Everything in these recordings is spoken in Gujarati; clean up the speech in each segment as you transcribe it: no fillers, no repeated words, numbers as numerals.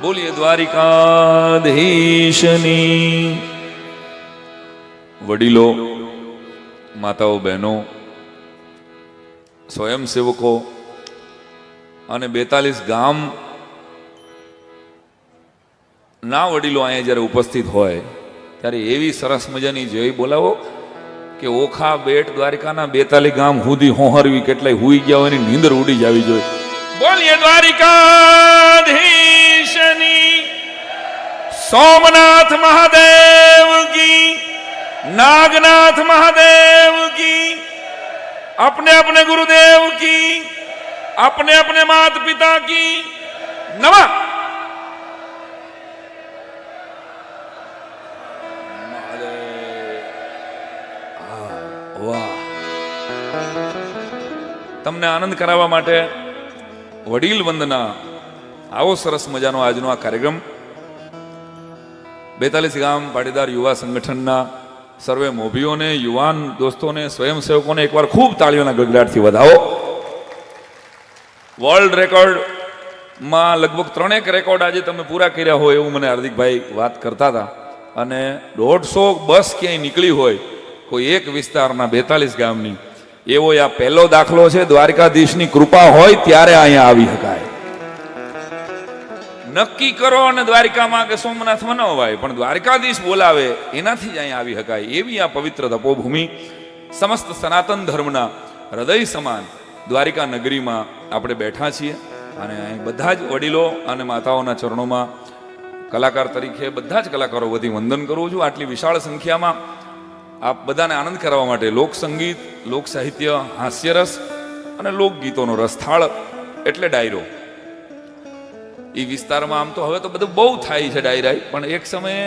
બોલીએ દ્વારિકાધીશની. વડીલો, માતાઓ, બહેનો, સ્વયંસેવકો અને 42 ગામ ના વડીલો અહીંયા જ્યારે ઉપસ્થિત હોય ત્યારે એવી સરસ મજાની જય બોલાવો કે ઓખા બેટ દ્વારિકાના 42 ગામ સુધી હોહરવી કેટલાય હુઈ ગયા હોય એની નીંદર ઉડી જવી જોઈએ. બોલીએ દ્વારિકાધીશની. સોમનાથ મહાદેવ કી, नागनाथ महादेव की, अपने अपने गुरुदेव की, अपने अपने माता पिता की नमः. वाह. તમને આનંદ કરાવવા માટે વડીલ વંદના આવો સરસ મજાનો આજનો આ કાર્યક્રમ 42 ગામ પાટીદાર યુવા સંગઠનના સર્વે મોભીઓને, યુવાન દોસ્તોને, સ્વયંસેવકોને એકવાર ખૂબ તાળીઓના ગગડાટથી વધાવો. વર્લ્ડ રેકોર્ડમાં લગભગ 3 રેકોર્ડ આજે તમે પૂરા કર્યા હોય એવું મને હાર્દિકભાઈ વાત કરતા હતા. અને 150 બસ ક્યાંય નીકળી હોય કોઈ એક વિસ્તારના 42 ગામની, એવો આ પહેલો દાખલો છે. દ્વારકાધીશની કૃપા હોય ત્યારે અહીંયા આવી શકાય. નક્કી કરો અને દ્વારિકામાં કે સોમનાથમાં ન હોય, પણ દ્વારકાધીશ બોલાવે એનાથી જ અહીંયા આવી શકાય. એવી આ પવિત્ર તપોભૂમિ, સમસ્ત સનાતન ધર્મના હૃદય સમાન દ્વારિકા નગરીમાં આપણે બેઠા છીએ. અને અહીં બધા જ વડીલો અને માતાઓના ચરણોમાં કલાકાર તરીકે બધા જ કલાકારો વતી વંદન કરું છું. આટલી વિશાળ સંખ્યામાં આપ બધાને આનંદ કરાવવા માટે લોકસંગીત, લોક સાહિત્ય, હાસ્યરસ અને લોકગીતોનો રસથાળ એટલે ડાયરો. એ વિસ્તારમાં આમ તો હવે તો બધું બહુ થાય છે ડાયરા, પણ એક સમયે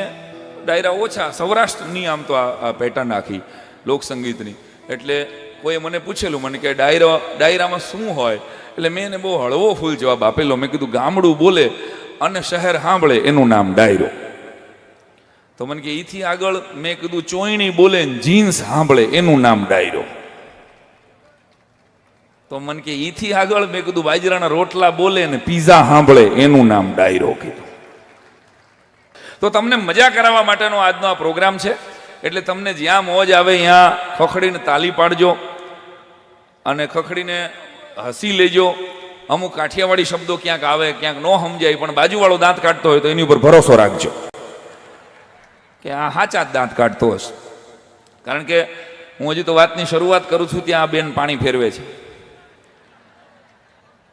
ડાયરા ઓછા. સૌરાષ્ટ્રની આમ તો આ પેટર્ન આખી લોકસંગીતની. એટલે કોઈ મને પૂછેલું મને કે ડાયરામાં શું હોય, એટલે મેં એને બહુ હળવો ફૂલ જવાબ આપેલો. મેં કીધું ગામડું બોલે અને શહેર સાંભળે એનું નામ ડાયરો. તો મને કે એથી આગળ મેં કીધું ચોયણી બોલે જીન્સ સાંભળે એનું નામ ડાયરો. તો મને કે ઈથી આગળ મેં કીધું બાજરાના રોટલા બોલે ને પીઝા સાંભળે એનું નામ ડાયરો કીધું. તો તમને મજા કરાવવા માટેનો આજનો આ પ્રોગ્રામ છે. એટલે તમને જ્યાં મોજ આવે ત્યાં ખખડીને તાલી પાડજો અને ખખડીને હસી લેજો. અમુક કાઠિયાવાડી શબ્દો ક્યાંક આવે, ક્યાંક ન સમજાય, પણ બાજુવાળો દાંત કાઢતો હોય તો એની ઉપર ભરોસો રાખજો કે આ સાચા જ દાંત કાઢતો હશે. કારણ કે હું હજી તો વાતની શરૂઆત કરું છું ત્યાં આ બેન પાણી ફેરવે છે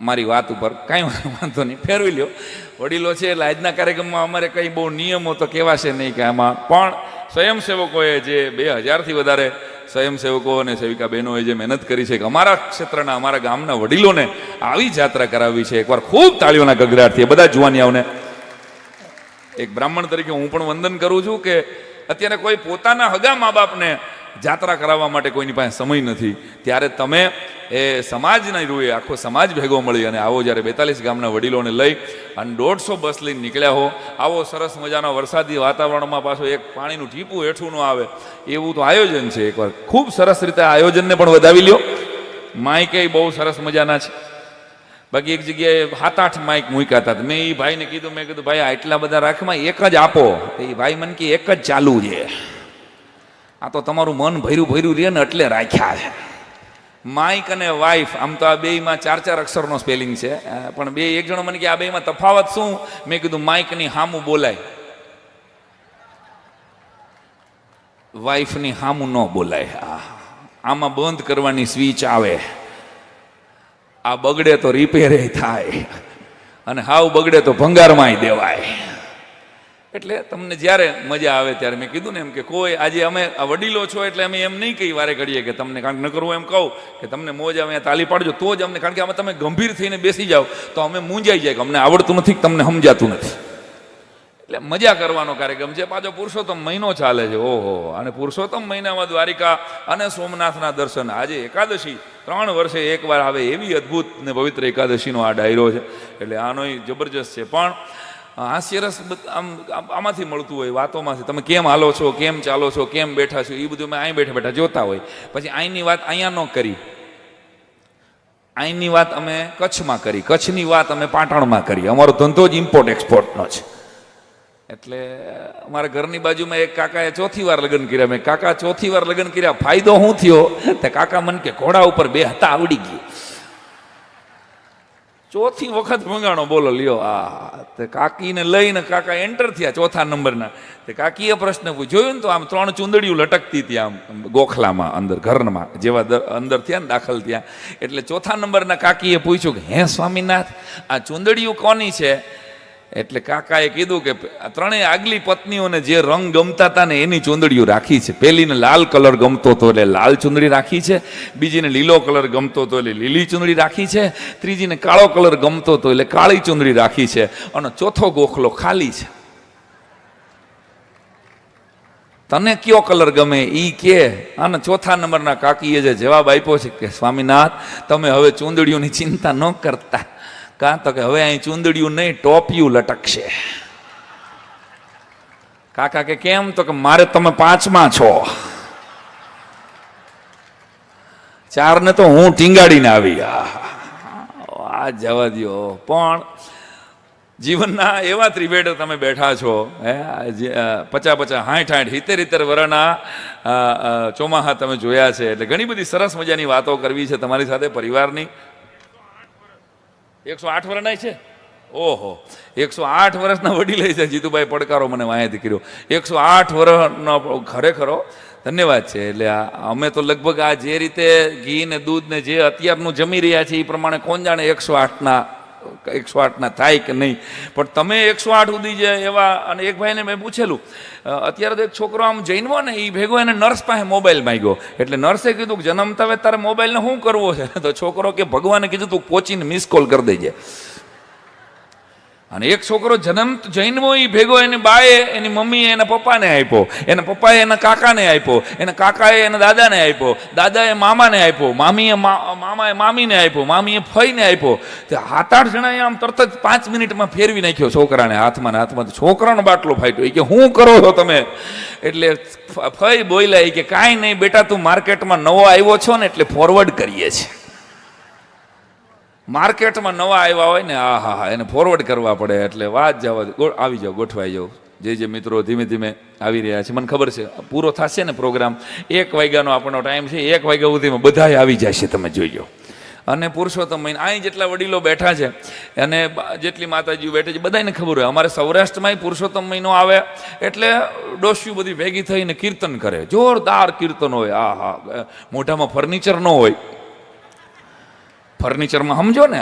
મારી વાત ઉપર. કાંઈ વાંધો નહીં, ફેરવી લ્યો. વડીલો છે એટલે આજના કાર્યક્રમમાં અમારે કંઈ બહુ નિયમો તો કહેવાશે નહીં કે આમાં, પણ સ્વયંસેવકોએ જે 2000થી વધારે સ્વયંસેવકો અને સેવિકા બહેનોએ જે મહેનત કરી છે કે અમારા ક્ષેત્રના, અમારા ગામના વડીલોને આવી જાત્રા કરાવી છે. એકવાર ખૂબ તાળીઓના ગગડાટથી બધા જુવાનિયાઓને એક બ્રાહ્મણ તરીકે હું પણ વંદન કરું છું કે અત્યારે કોઈ પોતાના હગા મા બાપને જાત્રા કરાવવા માટે કોઈની પાસે સમય નથી, ત્યારે તમે એ સમાજના રૂએ આખો સમાજ ભેગો મળી અને આવો જ્યારે 42 ગામના વડીલોને લઈ અને 150 બસ લઈને નીકળ્યા હો. આવો સરસ મજાના વરસાદી વાતાવરણમાં પાછો એક પાણીનું ટીપું હેઠું ન આવે એવું તો આયોજન છે. એકવાર ખૂબ સરસ રીતે આયોજનને પણ વધાવી લ્યો. માઇકે બહુ સરસ મજાના છે. બાકી એક જગ્યાએ 7-8 માઇક મૂક્યા હતા. મેં એ ભાઈને કીધું, મેં કીધું ભાઈ આટલા બધા રાખમાં એક જ આપો. એ ભાઈ મને કે એક જ ચાલુ છે. આ તો તમારું મન ભર્યું રહે ને એટલે રાખ્યા છે. માઇક અને વાઇફ આમ તો આ બેયમાં 4 અક્ષરનો સ્પેલિંગ છે, પણ એક જણો મને કે આ બેયમાં તફાવત શું? મેં કીધું માઇકની હામું બોલાય, વાઇફની હામું ન બોલાય. આમાં બંધ કરવાની સ્વિચ આવે, આ બગડે તો રિપેરે થાય અને હાવ બગડે તો ભંગારમાંય દેવાય. એટલે તમને જ્યારે મજા આવે ત્યારે મેં કીધું ને એમ કે કોઈ આજે અમે વડીલો છો એટલે અમે એમ નહીં કહી વારે ઘડીએ કે તમને, કારણ કે ન કરવું એમ કહું કે તમને મોજ આવે તાલી પાડજો તો જ અમને, કારણ કે આમાં તમે ગંભીર થઈને બેસી જાઓ તો અમે મૂંઝાઈ જાય કે અમને આવડતું નથી, તમને સમજાતું નથી. એટલે મજા કરવાનો કાર્યક્રમ છે. પાછો પુરુષોત્તમ મહિનો ચાલે છે. ઓહો, અને પુરુષોત્તમ મહિનામાં દ્વારિકા અને સોમનાથના દર્શન. આજે એકાદશી 3 વર્ષે એકવાર આવે એવી અદ્ભુત ને પવિત્ર એકાદશીનો આ ડાયરો છે. એટલે આનો જબરજસ્ત છે. પણ હાસ્યરસ આમાંથી મળતું હોય, વાતોમાંથી. તમે કેમ હાલો છો, કેમ ચાલો છો, કેમ બેઠા છો, એ બધું અમે અહીં બેઠા જોતા હોય. પછી અહીંની વાત અહીંયા ન કરી, અહીંની વાત અમે કચ્છમાં કરી, કચ્છની વાત અમે પાટણમાં કરી. અમારો ધંધો જ ઇમ્પોર્ટ એક્સપોર્ટનો છે. એટલે અમારા ઘરની બાજુમાં એક કાકાએ 4થી વાર લગ્ન કર્યા. મેં કાકા 4થી વાર લગ્ન કર્યા, ફાયદો શું થયો? તે કાકા મને કે ઘોડા ઉપર બે હતા આવડી ગયું. 4થી વખત મંગાણો, બોલો લ્યો. તે કાકીને લઈને કાકા એન્ટર થયા 4થા નંબરના. તે કાકીએ પ્રશ્ન પૂછ્યો, જોયું ને તો આમ 3 ચુંદડીઓ લટકતી હતી આમ ગોખલામાં, અંદર ઘરમાં જેવા અંદર થયા ને દાખલ થયા. એટલે 4થા નંબરના કાકીએ પૂછ્યું કે હે સ્વામીનાથ, આ ચુંદડીઓ કોની છે? એટલે કાકાએ કીધું કે ત્રણેય આગલી પત્નીઓને જે રંગ ગમતા હતા ને એની ચુંદડીઓ રાખી છે. પેલીને લાલ કલર ગમતો હતો એટલે લાલ ચુંદડી રાખી છે, બીજીને લીલો કલર ગમતો હતો એટલે લીલી ચુંદડી રાખી છે, ત્રીજીને કાળો કલર ગમતો હતો એટલે કાળી ચુંદડી રાખી છે, અને 4થો ગોખલો ખાલી છે. તને કયો કલર ગમે ઈ કે. અને 4થા નંબરના કાકીએ જે જવાબ આપ્યો છે કે સ્વામીનાથ, તમે હવે ચુંદડીઓની ચિંતા ન કરતા. કાં તો કે હવે અહીં ચુંદડીયું નહીં, ટોપિયું લટકશે. કાકા કે કેમ? તો કે મારે તમે 5માં છો, 4 ને તો હું ટીંગાડીને આવી. આ જવા દો. પણ જીવનના એવા ત્રિવેડ તમે બેઠા છો, 50, 60, 70 વર્ષના ચોમાહા તમે જોયા છે. એટલે ઘણી બધી સરસ મજાની વાતો કરવી છે તમારી સાથે પરિવારની. 108 વર્ષના છે. ઓહો, 108 વર્ષના વડીલ છે. જીતુભાઈ પડકારો મને વાંહેથી કર્યો. 108 વર્ષનો ખરેખરો ધન્યવાદ છે. એટલે અમે તો લગભગ આ જે રીતે ઘી ને દૂધ ને જે અત્યારનું જમી રહ્યા છે એ પ્રમાણે કોણ જાણે 108ના થાય કે નહીં. પણ તમે 108 સુધી જે એવા. અને એક ભાઈને મેં પૂછેલું, અત્યારે તો એક છોકરો આમ જઈનવો ને એ ભેગો એને નર્સ પાસે મોબાઈલ માંગ્યો. એટલે નર્સે કીધું કે જન્મતા હવે તારે મોબાઈલને શું કરવો છે? તો છોકરો કે ભગવાને કીધું તું પોચીને મિસ કોલ કરી દેજે. અને એક છોકરો જન્મો એ ભેગો એની બાએ એની મમ્મીએ એના પપ્પાને આપ્યો, એના પપ્પાએ એના કાકાને આપ્યો, એના કાકાએ એના દાદાને આપ્યો, દાદાએ મામાને આપ્યો, મામાએ મામીને આપ્યો, મામીએ ફઈને આપ્યો. તે 7-8 જણાએ આમ તરત જ 5 મિનિટમાં ફેરવી નાખ્યો છોકરાને હાથમાં. છોકરાનો બાટલો ફાટ્યો. એ કે શું કરો છો તમે? એટલે ફઈ બોલ્યા કે કાંઈ નહીં બેટા, તું માર્કેટમાં નવો આવ્યો છો ને એટલે ફોરવર્ડ કરીએ છીએ. માર્કેટમાં નવા આવ્યા હોય ને, હા એને ફોરવર્ડ કરવા પડે. એટલે વાત જવા આવી જાઓ, ગોઠવાઈ જાઓ. જે મિત્રો ધીમે ધીમે આવી રહ્યા છે, મને ખબર છે પૂરો થશે ને પ્રોગ્રામ, 1 વાગ્યાનો આપણો ટાઈમ છે. 1 વાગ્યા સુધીમાં બધાય આવી જશે, તમે જોઈજો. અને પુરુષોત્તમ મહિના અહીં જેટલા વડીલો બેઠા છે અને જેટલી માતાજીઓ બેઠી છે બધાને ખબર હોય, અમારે સૌરાષ્ટ્રમાં પુરુષોત્તમ મહિનો આવે એટલે ડોશીઓ બધી ભેગી થઈને કીર્તન કરે. જોરદાર કીર્તન હોય. મોઢામાં ફર્નિચર ન હોય, ફર્નિચરમાં સમજો ને.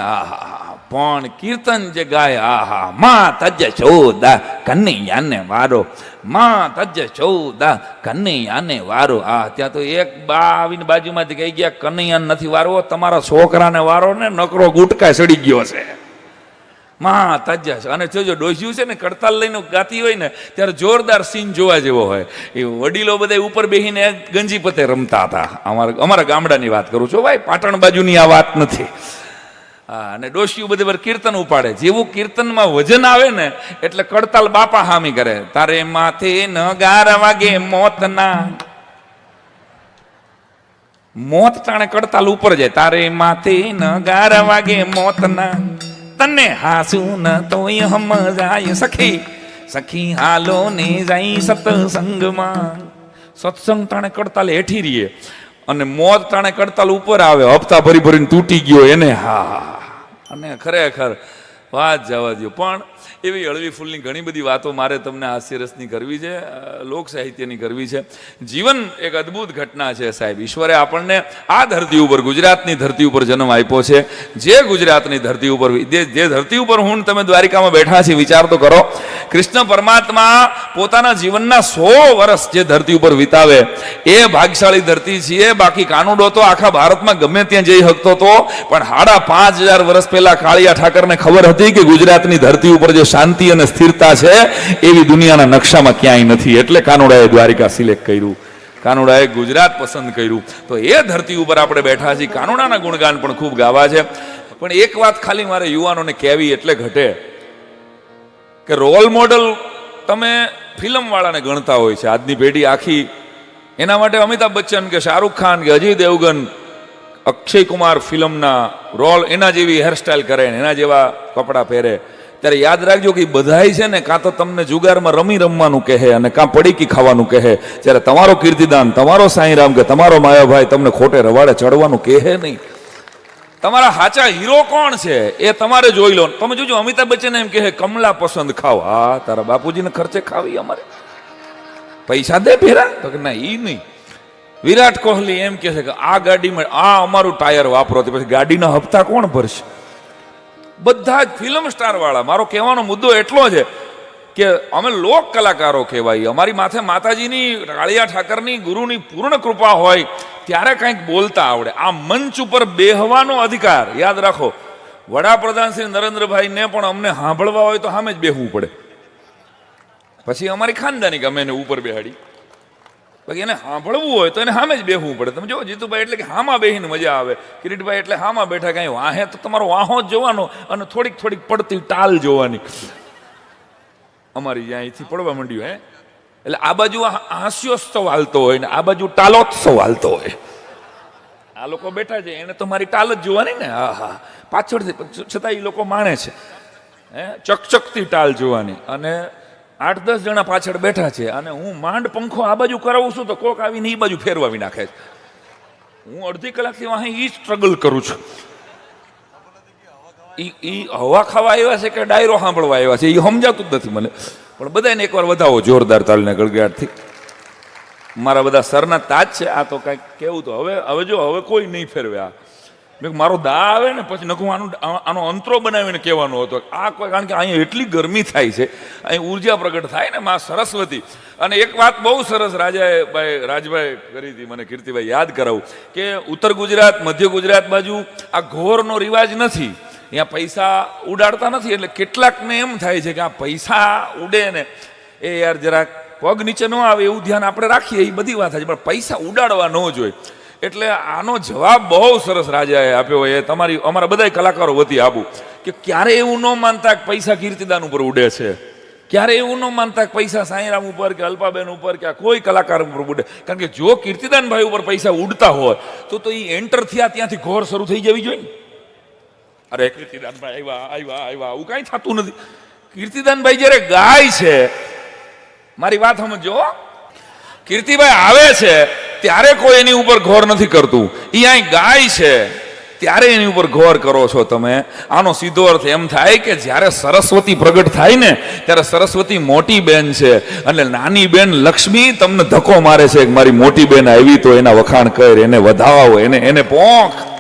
પણ કીર્તન જે ગાય, માં તજ 14 કન્હૈયાને વારો, માં તજ 14 કન્હૈયાને વારો. ત્યાં તો એક બા આવીને બાજુમાંથી કહી ગયા, કન્હૈયાને નથી વારવો, તમારા છોકરાને વારો ને, નકરો ગુટકા સડી ગયો છે. માં તજ. અને જોજો ડોસ્યું છે ને કડતાલ લઈને ગાતી હોય ને ત્યારે જોરદાર સીન જોવા જેવો હોય. એ વડીલો બધા ઉપર બેસીને ગંજી પતે રમતા હતા. અમારા ગામડાની વાત કરું છું ભાઈ, પાટણ બાજુની આ વાત નથી. અને ડોશીઓ બધે કીર્તન ઉપાડે. જેવું કીર્તનમાં વજન આવે ને એટલે કડતાલ બાપા હામી કરે, તારે માથે ન 11 વાગે મોતના. મોત ટાણે કડતાલ ઉપર જાય. તારે માથે ન 11 વાગે મોતના, તને હાસુ ન તોય સમજાય સખી, સખી હાલો ને જાય સત્સંગમાં. સત્સંગ ટાણે કડતાલ હેઠી રહીએ અને મોત ટાણે કડતાલ ઉપર આવે. હપ્તા ભરીને તૂટી ગયો એને. અને ખરેખર વાત જવા દો. પણ એવી હળવી ફૂલની ઘણી બધી વાતો મારે તમને હાસ્યરસની કરવી છે, લોક સાહિત્યની કરવી છે. જીવન એક અદ્ભુત ઘટના છે સાહેબ. ઈશ્વરે આપણને આ ધરતી ઉપર, ગુજરાતની ધરતી ઉપર જન્મ આપ્યો છે. જે ગુજરાતની ધરતી ઉપર, જે ધરતી ઉપર હું તમે દ્વારિકામાં બેઠા છીએ, વિચાર તો કરો. કૃષ્ણ પરમાત્મા પોતાના જીવનના 100 વર્ષ જે ધરતી ઉપર વિતાવે એ ભાગ્યશાળી ધરતી છીએ. બાકી કાનુડો તો આખા ભારતમાં ગમે ત્યાં જઈ શકતો હતો, પણ 5000 વર્ષ પહેલા કાળિયા ઠાકરને ખબર હતી કે ગુજરાતની ધરતી ઉપર જે શાંતિ અને સ્થિરતા છે એવી દુનિયાના નકશામાં ક્યાંય નથી. એટલે કાનુડાએ દ્વારિકા સિલેક્ટ કર્યું, કાનુડાએ ગુજરાત પસંદ કર્યું. તો એ ધરતી ઉપર આપણે બેઠા છીએ. કાનુડાના ગુણગાન પણ ખૂબ ગાવા છે. પણ એક વાત ખાલી મારે યુવાનોને કહેવી એટલે ઘટે કે રોલ મોડલ તમે ફિલ્મ વાળાને ગણતા હોય છે આજની પેઢી આખી. એના માટે અમિતાભ બચ્ચન કે શાહરૂખ ખાન કે અજય દેવગન અક્ષય કુમાર ફિલ્મના રોલ એના જેવી હેરસ્ટાઈલ કરે ને એના જેવા કપડાં પહેરે, ત્યારે યાદ રાખજો કે બધાય છે ને કાં તો તમને જુગારમાં રમવાનું કહે અને કાં પડીકી ખાવાનું કહે, જ્યારે તમારો કીર્તિદાન, તમારો સાંઈરામ કે તમારો માયાભાઈ તમને ખોટે રવાડે ચડવાનું કહે નહીં. તમારા સાચા હીરો કોણ છે એ તમારે જોઈ લો. તમે જોજો અમિતાભ બચ્ચન એમ કહે કમલા પસંદ ખાવ, હા તારા બાપુજીને ખર્ચે ખાવી અમારે, પૈસા દે ફેરા, તો કે ના ઈ નહીં. વિરાટ કોહલી એમ કહે છે કે આ ગાડીમાં આ અમારું ટાયર વાપરો, પછી ગાડીના હપ્તા કોણ ભરશે? બધા જ ફિલ્મ સ્ટાર વાળા. મારો કહેવાનો મુદ્દો એટલો છે કે અમે લોક કલાકારો કહેવાય, અમારી માથે માતાજીની, કાળિયા ઠાકરની, ગુરુની પૂર્ણ કૃપા હોય ત્યારે કંઈક બોલતા આવડે. આ મંચ ઉપર બેહવાનો અધિકાર યાદ રાખો, વડાપ્રધાન શ્રી નરેન્દ્રભાઈને પણ અમને સાંભળવા હોય તો સામે જ બેહવું પડે. પછી અમારી ખાનદાની કે અમે એને ઉપર બેહાડી, બાકી એને સાંભળવું હોય તો એને સામે જ બેહવું પડે. તમે જો જીતુભાઈ એટલે કે હામાં બેહીને મજા આવે, કિરીટભાઈ એટલે હામાં બેઠા, કાંઈ વાહે તો તમારો વાહો જ જોવાનો અને થોડીક થોડીક પડતી ટાલ જોવાની. અમારી જ્યાં અહીંથી પડવા માંડ્યું હે એટલે આ બાજુ હાસ્યોત્સવ હાલતો હોય ને આ બાજુ ટાલોત્સવ હાલતો હોય. આ લોકો બેઠા છે એને તો મારી ટાલ જ જોવાની ને, હા હા પાછળથી, છતાં એ લોકો માણે છે હે ચકચકતી ટાલ જોવાની. અને 8-10 જણા પાછળ બેઠા છે અને હું માંડ પંખો આ બાજુ કરાવું છું તો કોક આવીને એ બાજુ ફેરવાવી નાખે છે. હું અડધી કલાકથી અહીં એ સ્ટ્રગલ કરું છું. એ હવા ખાવા આવ્યા છે કે ડાયરો સાંભળવા આવ્યા છે એ સમજાતું જ નથી મને. પણ બધાને એકવાર વધાવો જોરદાર તાલને ગળગાટથી. મારા બધા સરના તાજ છે. આ તો કાંઈક કેવું તો હવે જો હવે કોઈ નહીં ફેરવે. આ મારો દા આવે ને પછી નકું આનો અંતરો બનાવીને કહેવાનો હતો આ કોઈ, કારણ કે અહીંયા એટલી ગરમી થાય છે, અહીં ઉર્જા પ્રગટ થાય ને માં સરસ્વતી. અને એક વાત બહુ સરસ રાજભાઈ કરી હતી, મને કીર્તિભાઈ યાદ કરાવું કે ઉત્તર ગુજરાત, મધ્ય ગુજરાત બાજુ આ ઘોરનો રિવાજ નથી, અહીંયા પૈસા ઉડાડતા નથી. એટલે કેટલાકને એમ થાય છે કે આ પૈસા ઉડે ને એ યાર જરાક પગ નીચે ન આવે એવું ધ્યાન આપણે રાખીએ, એ બધી વાત છે, પણ પૈસા ઉડાડવા ન જોઈએ. એટલે આનો જવાબ બહુ સરસ રાજાએ આપ્યો. એ તમારી અમારા બધા કલાકારો વતી આપું કે ક્યારે એવું ન માનતા કે પૈસા કીર્તિદાન ઉપર ઉડે છે, ક્યારે એવું ન માનતા કે પૈસા સાંઈરામ ઉપર કે અલ્પાબેન ઉપર કે કોઈ કલાકાર ઉપર ઉડે. કારણ કે જો કીર્તિદાનભાઈ ઉપર પૈસા ઉડતા હોય તો એ એન્ટર થયા ત્યાંથી ઘોર શરૂ થઈ જવી જોઈએ. અરે કીર્તિદાનભાઈ આવ્યા આવું કાંઈ થતું નથી. કીર્તિદાનભાઈ જ્યારે ગાય છે, મારી વાત સમજો, કીર્તિભાઈ આવે છે ત્યારે કોઈ એની ઉપર ઘોર નથી કરતું. એ અહીં ગાય છે ત્યારે એની ઉપર ઘોર કરો છો તમે. આનો સીધો અર્થ એમ થાય કે જ્યારે સરસ્વતી પ્રગટ થાય ને ત્યારે સરસ્વતી મોટી બેન છે અને નાની બેન લક્ષ્મી તમને ધક્કો મારે છે કે મારી મોટી બેન આવી તો એના વખાણ કર, એને વધાવો, એને પોખ.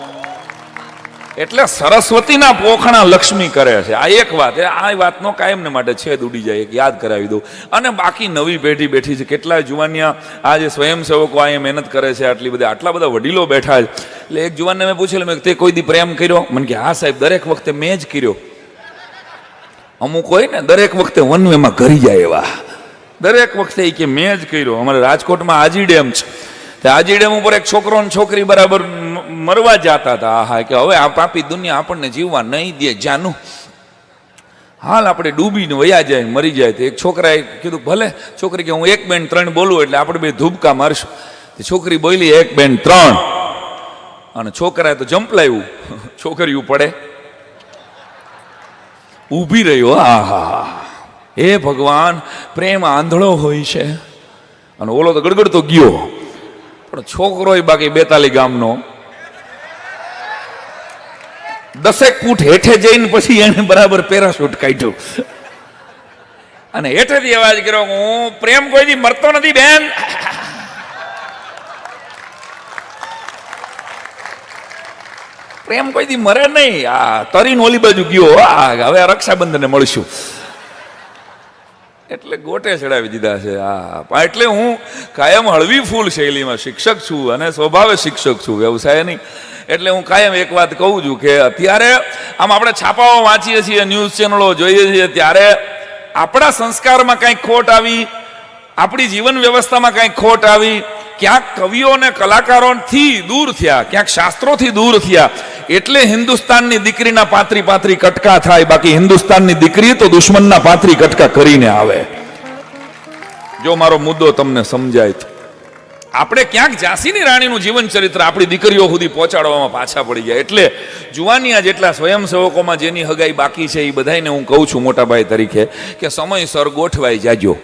એટલે સરસ્વતીના પોખણા લક્ષ્મી કરે છે. આ એક વાત, આ વાતનો કાયમને માટે છેદ ઉડી જાય, એક યાદ કરાવી દઉં. અને બાકી નવી પેઢી બેઠી છે, કેટલાય જુવાનિયા આ જે સ્વયંસેવકો અહીંયા મહેનત કરે છે, આટલા બધા વડીલો બેઠા છે. એટલે એક જુવાનને મેં પૂછેલું, મેં તે કોઈ દી પ્રેમ કર્યો? મને કે હા સાહેબ, દરેક વખતે મેં જ કર્યો. અમુક હોય ને દરેક વખતે વનવેમાં ઘરી જાય એવા, દરેક વખતે કે મેં જ કર્યો. અમારે રાજકોટમાં આજી ડેમ છે, આજી ડેમ ઉપર એક છોકરો ને છોકરી બરાબર મરવા જતા હતા. હા કે હવે આ પાપી દુનિયા આપણને જીવવા નહીં દે જાનું, હાલ આપણે ડૂબીને વયા જાય, મરી જાય. તો એક છોકરાએ કીધું ભલે. છોકરી કે હું 1 2 3 બોલું એટલે આપણે બે ધૂબકા મારશું. છોકરી બોલી 1 2 3 અને છોકરાએ તો જંપલાવ્યું, છોકરીઓ પડે ઊભી રહ્યો. હા હે ભગવાન, પ્રેમ આંધળો હોય છે. અને ઓલો તો ગડગડતો ગયો, પણ છોકરો બાકી 42 ગામનો 10 ફૂટ હેઠે જઈને પછી એને બરાબર પેરાશૂટ કાઢ્યું અને હેઠેથી અવાજ કર્યો, હું પ્રેમ કોઈથી મરતો નથી બેન. પ્રેમ કોઈથી મરે નહીં. આ તરીને ઓલી બાજુ ગયો, હવે રક્ષાબંધને મળશું એટલે ગોટે ચડાવી દીધા છે. હા, એટલે હું કાયમ હળવી ફૂલ શૈલીમાં શિક્ષક છું અને સ્વભાવે શિક્ષક છું, વ્યવસાય નહીં. એટલે હું કાયમ એક વાત કહું છું કે અત્યારે આમ આપણે છાપાઓ વાંચીએ છીએ, ન્યૂઝ ચેનલો જોઈએ છીએ, ત્યારે આપણા સંસ્કારમાં કંઈક ખોટ આવી, આપણી જીવન વ્યવસ્થામાં કંઈક ખોટ આવી, ક્યાંક કવિઓ અને કલાકારોથી દૂર થયા, ક્યાંક શાસ્ત્રોથી દૂર થયા. એટલે હિન્દુસ્તાનની દીકરીના પાત્રી કટકા થાય, બાકી હિન્દુસ્તાનની દીકરી તો દુશ્મનના પાત્રી કટકા કરીને આવે. જો મારો મુદ્દો તમને સમજાય તો આપણે ક્યાંક ઝાંસીની રાણીનું જીવન ચરિત્ર આપણી દીકરીઓ સુધી પહોંચાડવામાં પાછા પડી ગયા. એટલે જુવાનિયા જેટલા સ્વયંસેવકોમાં જેની હગાઈ બાકી છે એ બધાને હું કહું છું મોટાભાઈ તરીકે કે સમયસર ગોઠવાઈ જાજો.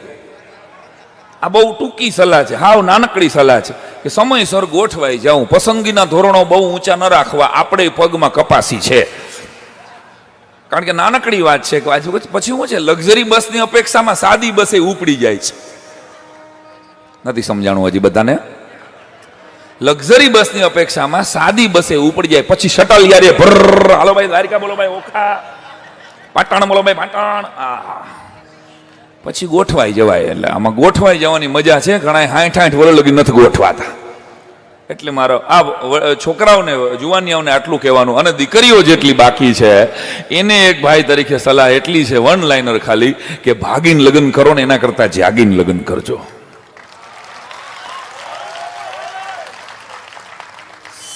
આ બહુ ટૂંકી સલાહ છે, હાવ નાનકડી સલાહ છે કે સમયસર ગોઠવાઈ જાઉં. પસંદગીના ધોરણો બહુ ઊંચા ન રાખવા, આપણે પગમાં કપાસી છે. કારણ કે નાનકડી વાત છે કે પછી શું છે, લક્ઝરી બસની અપેક્ષામાં સાદી બસે ઉપડી જાય છે. નથી સમજાણું હજી બધાને? લક્ઝરી બસની અપેક્ષામાં સાદી બસે ઉપડી જાય, પછી શટલ યારે ભર, હાલો ભાઈ દ્વારિકા, બોલો ભાઈ ઓખા, પાટણ બોલો ભાઈ પાટણ, પછી ગોઠવાઈ જવાય. એટલે આમાં ગોઠવાઈ જવાની મજા છે. ઘણા 60-60 વર્ષ લગી નથી ગોઠવાતા. એટલે મારો આ છોકરાઓને જુવાનિયાઓને આટલું કહેવાનું. અને દીકરીઓ જેટલી બાકી છે એને એક ભાઈ તરીકે સલાહ એટલી છે, વન લાઇનર ખાલી, કે ભાગીને લગ્ન કરો ને એના કરતા જાગીને લગ્ન કરજો.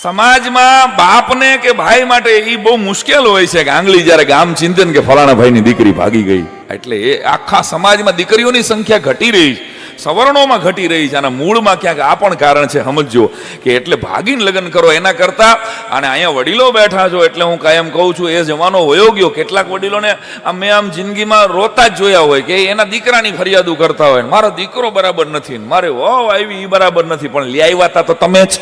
સમાજમાં બાપને કે ભાઈ માટે એ બહુ મુશ્કેલ હોય છે કે આંગળી જ્યારે ગામ ચિંતન કે ફલાણા ભાઈની દીકરી ભાગી ગઈ. એટલે એ આખા સમાજમાં દીકરીઓની સંખ્યા ઘટી રહી છે, સવર્ણોમાં ઘટી રહી છે. આના મૂળમાં ક્યાંક આ પણ કારણ છે, સમજો કે એટલે ભાગીને લગ્ન કરો એના કરતા. અને અહીંયા વડીલો બેઠા છો એટલે હું કાયમ કહું છું, એ જમાનો વયો ગયો. કેટલાક વડીલોને મેં આમ જિંદગીમાં રોતા જ જોયા હોય કે એના દીકરાની ફરિયાદો કરતા હોય, મારો દીકરો બરાબર નથી, મારે વહુ આવી એ બરાબર નથી. પણ લઈ આવ્યા હતા તો તમે જ,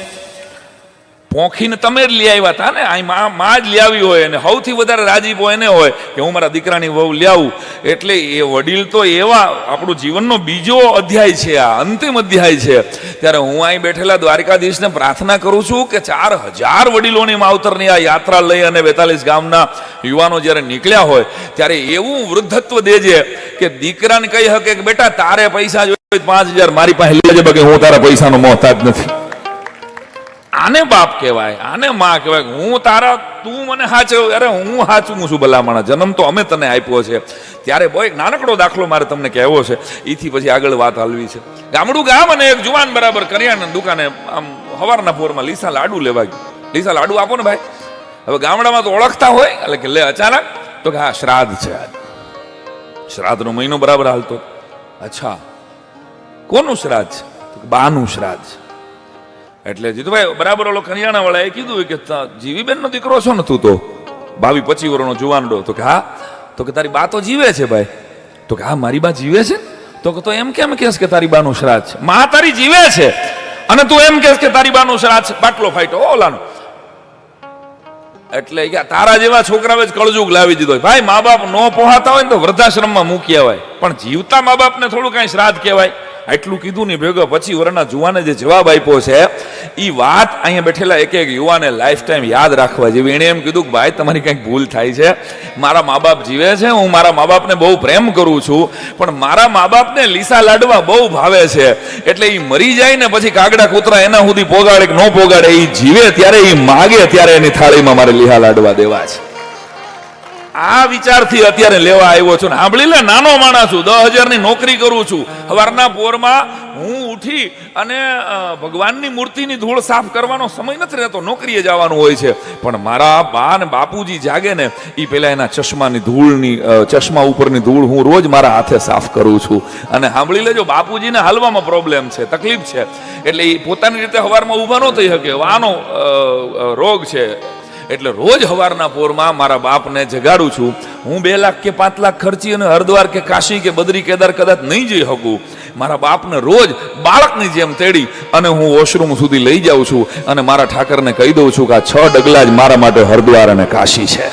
પોખીને તમે જ લઈ આવ્યા હતા ને. અહીં માં જ લઈ આવી હોય, અને સૌથી વધારે રાજીપો એને હોય કે હું મારા દીકરાની વહુ લાવું. એટલે એ વડીલ તો એવા આપણું જીવનનો બીજો અધ્યાય છે, આ અંતિમ અધ્યાય છે. ત્યારે હું અહીં બેઠેલા દ્વારકાધીશને પ્રાર્થના કરું છું કે 4000 વડીલોની માવતરની આ યાત્રા લઈ અને 42 ગામના યુવાનો જ્યારે નીકળ્યા હોય ત્યારે એવું વૃદ્ધત્વ દેજે કે દીકરાને કહી શકે કે બેટા તારે પૈસા જોઈએ 5000 મારી પાસે લેજે, બાકી હું તારા પૈસાનો મોહતાજ નથી. આને બાપ કહેવાય, આને માં કહેવાય. હું તારા, તું મને હાચવ. અરે હું હાચું છું ભલામણા, જન્મ તો અમે તને આપ્યો છે. ત્યારે બહુ એક નાનકડો દાખલો મારે તમને કહેવો છે, એથી પછી આગળ વાત હાલવી છે. ગામડું ગામ અને એક જુવાન બરાબર કરિયાણાની દુકાને આમ સવારના પોરમાં લીસા લાડુ લેવા ગયો. લીસા લાડુ આપો ને ભાઈ. હવે ગામડામાં તો ઓળખતા હોય એટલે કે લે. અચાનક તો કે હા શ્રાદ્ધ છે, શ્રાદ્ધનો મહિનો બરાબર હાલતો. અચ્છા કોનું શ્રાદ્ધ છે? બાનું શ્રાદ્ધ છે. એટલે જીતુભાઈ બરાબર ઓલો કરિયાણા વાળાએ કીધું કે જીવીબેન નો દીકરો છો ને તું તો 22-25 વર્ષનો જુવાનડો? તો કે હા. તો કે તારી બા તો જીવે છે ભાઈ? તો કે હા મારી બા જીવે છે. તો કે તો એમ કેમ કહેશ કે તારી બાનું શ્રાદ્ધ છે? માં તારી જીવે છે અને તું એમ કહેશ કે તારી બાનું શ્રાદ્ધ છે? બાટલો ફાટ્યો ઓલાનો. એટલે કે તારા જેવા છોકરાએ જ કળજુગ લાવી દીધો. ભાઈ મા બાપ નો પોહાતા હોય ને તો વૃદ્ધાશ્રમમાં મૂકી આવાય, પણ જીવતા મા બાપને થોડું કઈ શ્રાદ્ધ કહેવાય. આટલું કીધું ને ભેગો 25 વર્ષના જુવાને જે જવાબ આપ્યો છે એ વાત અહીંયા બેઠેલા એક એક યુવાને લાઈફ ટાઈમ યાદ રાખવા જેવી. એણે એમ કીધું કે ભાઈ તમારી કંઈક ભૂલ થાય છે. મારા મા બાપ જીવે છે, હું મારા મા બાપને બહુ પ્રેમ કરું છું, પણ મારા મા બાપને લીસા લાડવા બહુ ભાવે છે. એટલે એ મરી જાય ને પછી કાગડા કૂતરા એના સુધી પોગાડે કે ન પોગાડે, એ જીવે ત્યારે એ માગે ત્યારે એની થાળીમાં મારે લીસા લાડવા દેવા છે. આ વિચારથી અત્યારે લેવા આવ્યો છું. સાંભળી લે, નાનો માણસ છું, 10,000 ની નોકરી કરું છું. સવારના પોરમાં હું ઉઠી અને ભગવાનની મૂર્તિની ધૂળ સાફ કરવાનો સમય નથી રહેતો, નોકરીએ જવાનું હોય છે. પણ મારા બા ને બાપુજી જાગે ને એ પેલા એના ચશ્માની ધૂળની, ચશ્મા ઉપરની ધૂળ હું રોજ મારા હાથે સાફ કરું છું. અને સાંભળી લેજો, બાપુજીને હાલવામાં પ્રોબ્લેમ છે, તકલીફ છે, એટલે એ પોતાની રીતે સવારમાં ઊભા ન થઈ શકે, આનો રોગ છે. એટલે રોજ સવારના પોરમાં મારા બાપને જગાડું છું. હું 2 લાખ કે 5 લાખ ખર્ચી અને હરિદ્વાર કે કાશી કે બદ્રી કેદાર કદાચ નહીં જઈ શકું. મારા બાપને રોજ બાળકની જેમ તેડી અને હું વોશરૂમ સુધી લઈ જાઉં છું અને મારા ઠાકરને કહી દઉં છું કે આ 6 ડગલા જ મારા માટે હરિદ્વાર અને કાશી છે.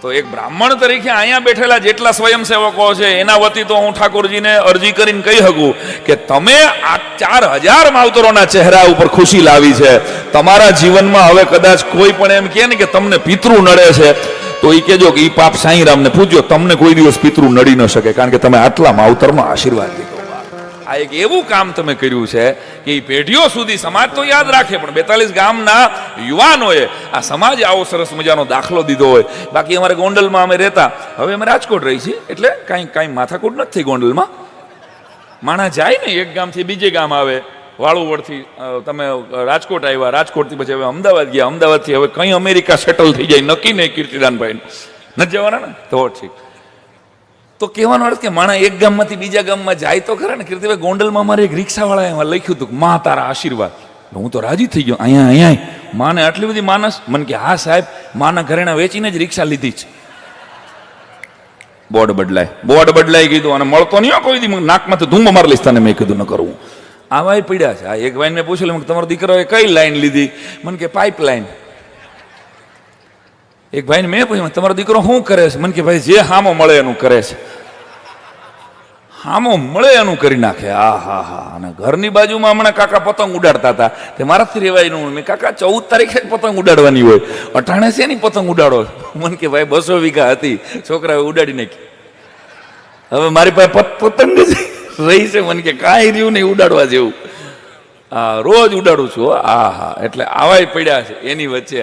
તો એક બ્રાહ્મણ તરીકે અહીંયા બેઠેલા જેટલા સ્વયંસેવકો છે એના વતી તો હું ઠાકોરજીને અરજી કરીને કહી શકું કે તમે આ 4000 માવતરોના ચહેરા ઉપર ખુશી લાવી છે. તમારા જીવનમાં હવે કદાચ કોઈ પણ એમ કહે ને કે તમને પિતૃ નડે છે તો એ કહેજો કે એ પાપ સાંઈરામને પૂછજો, તમને કોઈ દિવસ પિતૃ નડી ન શકે, કારણ કે તમે આટલા માવતરનો આશીર્વાદ લીધો. આ એક એવું કામ તમે કર્યું છે કે એ પેઢીઓ સુધી સમાજ તો યાદ રાખે, પણ 42 ગામના યુવાનોએ આ સમાજ આવો સરસ મજાનો દાખલો દીધો હોય. બાકી અમારે ગોંડલમાં અમે રહેતા, હવે અમે રાજકોટ રહી છીએ એટલે કાંઈ માથાકૂટ નથી થઈ ગોંડલમાં. માણસ જાય ને એક ગામથી બીજે ગામ આવે, વાળુવડથી તમે રાજકોટ આવ્યા, રાજકોટથી પછી હવે અમદાવાદ ગયા, અમદાવાદથી હવે કંઈ અમેરિકા સેટલ થઈ જાય નક્કી નહીં. કીર્તિદાનભાઈ નથી જવાના ને? તો ઠીક. તો કહેવાનો અર્થ કે માણસ એક ગામમાંથી બીજા ગામમાં જાય તો ખરા ને. કીર્તિભાઈ ગોંડલમાં અમારે એક રિક્ષાવાળાએ એમાં લખ્યું હતું કે માં તારા આશીર્વાદ. હું તો રાજી થઈ ગયો. અહીંયા માને આટલી બધી માનસ. મને કે હા સાહેબ, માના ઘરેણા વેચીને જ રિક્ષા લીધી છે. બોર્ડ બદલાય કીધું, અને મળતો નહીં હો કોઈ દી. નાકમાંથી ધૂંબો મારી લઈશ તને, મેં કીધું ન કરવું. આવાય પડ્યા છે. આ એક ભાઈ મેં પૂછેલું, તમારો દીકરાએ કઈ લાઈન લીધી? મને કે પાઇપ લાઈન. એક ભાઈને મેં પૂછ્યું, તમારો દીકરો શું કરે છે? મને કે ભાઈ જે હામો મળે એનું કરે છે. હામો મળે એનું કરી નાખે. હા. અને ઘરની બાજુમાં હમણાં કાકા પતંગ ઉડાડતા હતા. તે મારાથી રેવાયનું. મેં કાકા 14 તારીખે પતંગ ઉડાડવાની હોય, 18 છે ની પતંગ ઉડાડો. મને કે ભાઈ 200 વીઘા હતી, છોકરાએ ઉડાડી નાખી. હવે મારી પાસે પતંગ જ રહી છે. મને કે કાંઈ રહ્યું નહીં ઉડાડવા જેવું. રોજ ઉડાડું છું. હા. એટલે આવાય પડ્યા છે એની વચ્ચે.